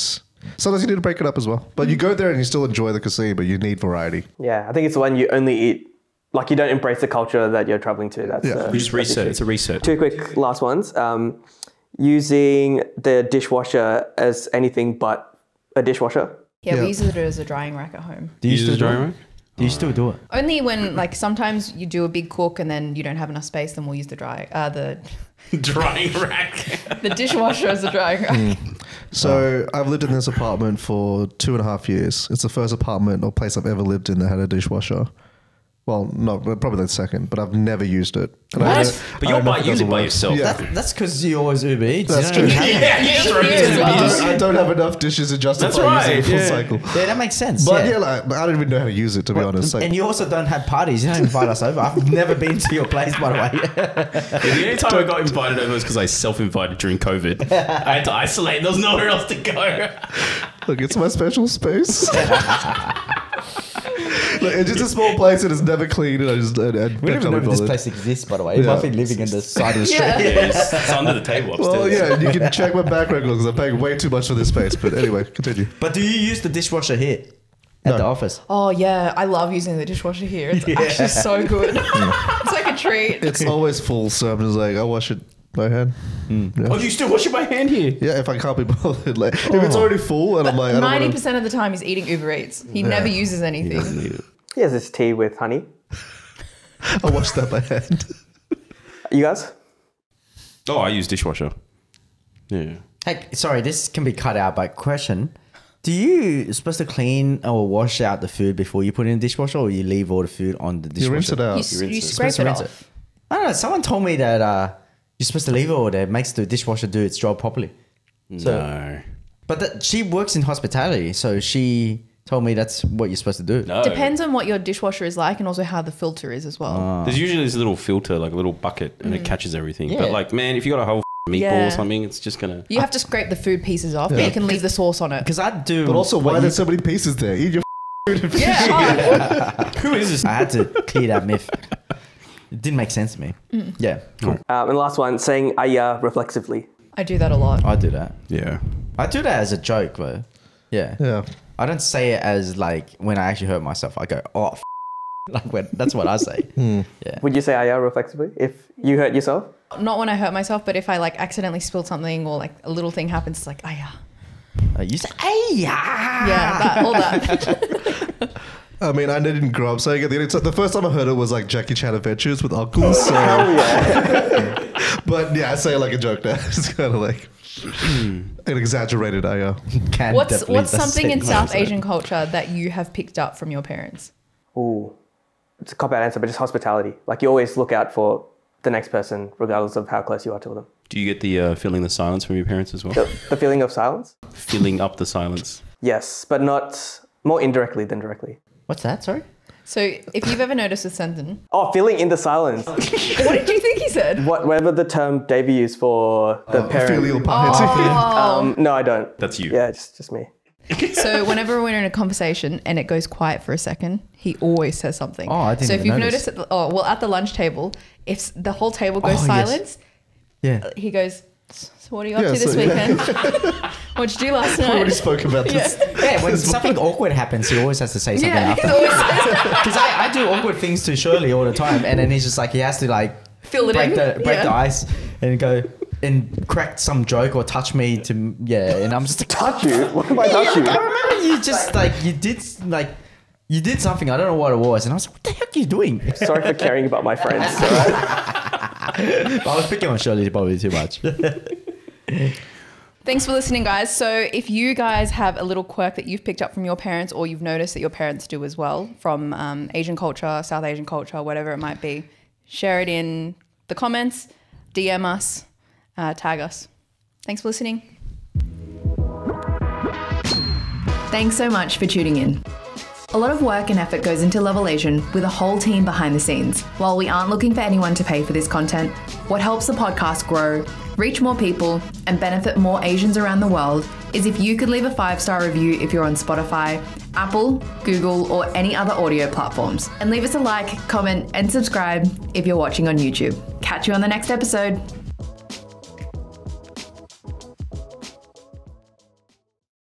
sometimes you need to break it up as well. But you go there and you still enjoy the cuisine, but you need variety. Yeah, I think it's when you only eat, like you don't embrace the culture that you're traveling to. That's Yeah. You just reset. It's a reset. Two quick last ones. Using the dishwasher as anything but a dishwasher. Yeah, Yeah. we use it as a drying rack at home. Do you Use still the do drying it? rack? Do you still do it? Only when like sometimes you do a big cook and then you don't have enough space, then we'll use the Drying rack. the dishwasher as a drying rack. So I've lived in this apartment for 2.5 years. It's the first apartment or place I've ever lived in that had a dishwasher. Well, no, probably the second, but I've never used it. And I What? don't- But I you're don't know if it use it doesn't by work. yourself. Yeah. That's because you always Uber Eats. That's you don't true. have it. Yeah, you just Cheers, repeat it. well. I don't have enough dishes to justify That's right, using a full yeah. cycle. Yeah, that makes sense. But yeah, like, I don't even know how to use it, to be honest. Like, And you also don't have parties. You don't invite us over. I've never been to your place, by the way. The only time I got invited over was because I self-invited during COVID. I had to isolate. There was nowhere else to go. look, it's my special space. Look, it's just a small place and it's never clean. And I just, We don't even know if this place exists, by the way. You Yeah. might be living in the side of the street. Yeah. It's under the table upstairs. Well, yeah, you can check my back record because I'm paying way too much for this space. But anyway, continue. But do you use the dishwasher here at the office? Oh yeah, I love using the dishwasher here. It's actually so good. It's like a treat. It's always full, so I'm just like, I'll wash it by hand. Oh, you still washing my hand here? Yeah, if I can't be bothered. Like, if it's already full and I'm like, I don't 90% of the time he's eating Uber Eats. He never uses anything. He has this tea with honey. I'll wash that by hand. You guys? Oh, I use dishwasher. Yeah. Hey, sorry, this can be cut out, but question. Do you supposed to clean or wash out the food before you put it in the dishwasher, or you leave all the food on the dishwasher? You rinse it out. You scrape it off. I don't know. Someone told me that you're supposed to leave it all there. It makes the dishwasher do its job properly. No. But she works in hospitality, so she told me that's what you're supposed to do. No. Depends on what your dishwasher is like and also how the filter is as well. There's usually this little filter, like a little bucket, and it catches everything. Yeah. But like, man, if you got a whole meatball Yeah. or something, it's just gonna. You have to scrape the food pieces off, but you can leave the sauce on it. Because I do. But also, why what there's so many pieces there? Eat your food. Yeah. Who is this? I had to clear that myth. It didn't make sense to me. Yeah, cool. And the last one, saying "AIYA" reflexively. I do that a lot. I do that. Yeah. I do that as a joke, though. Yeah. Yeah. I don't say it as like when I actually hurt myself. I go, oh, like when, that's what I say. Yeah. Would you say "AIYA" reflexively if you hurt yourself? Not when I hurt myself, but if I like accidentally spilled something or like a little thing happens, it's like, yeah. You say, hey, yeah. Yeah, that, all that. I mean, I didn't grow up saying it. So the first time I heard it was like Jackie Chan Adventures with uncles. So. Hell yeah. But yeah, I say it like a joke now. It's kind of like an exaggerated AIYA. Can What's definitely something in say South that. Asian culture that you have picked up from your parents? Ooh, it's a cop-out answer, but just hospitality. Like you always look out for the next person, regardless of how close you are to them. Do you get the filling the silence from your parents as well? The feeling of silence? Filling up the silence. Yes, but not more indirectly than directly. What's that? Sorry? So if you've ever noticed with Senton, Oh, feeling in the silence. what did you think he said? Whatever the term Davey used for the parent. Filial piety. No, I don't. That's you. Yeah, just me. So whenever we're in a conversation and it goes quiet for a second, he always says something. Oh, I didn't So if even you've notice. noticed, at the lunch table, if the whole table goes Oh, yes. silence, Yeah. he goes, so what are you up Yeah, to this so- yeah. weekend? What'd you do last We already night? spoke about this. Yeah, when something awkward happens, he always has to say something Yeah, he after. always says, Because I do awkward things to Shirley all the time, and then he's just like, he has to like fill it break in. the ice and go, and crack some joke or touch me to and I'm just like, Touch you? What have I touched you? I remember you just you did something, I don't know what it was, and I was like, what the heck are you doing? Sorry for caring about my friends. All right? I was picking on Shirley probably too much. Thanks for listening, guys. So if you guys have a little quirk that you've picked up from your parents or you've noticed that your parents do as well from Asian culture, South Asian culture, whatever it might be, share it in the comments, DM us, tag us. Thanks for listening. Thanks so much for tuning in. A lot of work and effort goes into Level Asian with a whole team behind the scenes. While we aren't looking for anyone to pay for this content, what helps the podcast grow, reach more people, and benefit more Asians around the world is if you could leave a 5-star review if you're on Spotify, Apple, Google, or any other audio platforms. And leave us a like, comment, and subscribe if you're watching on YouTube. Catch you on the next episode.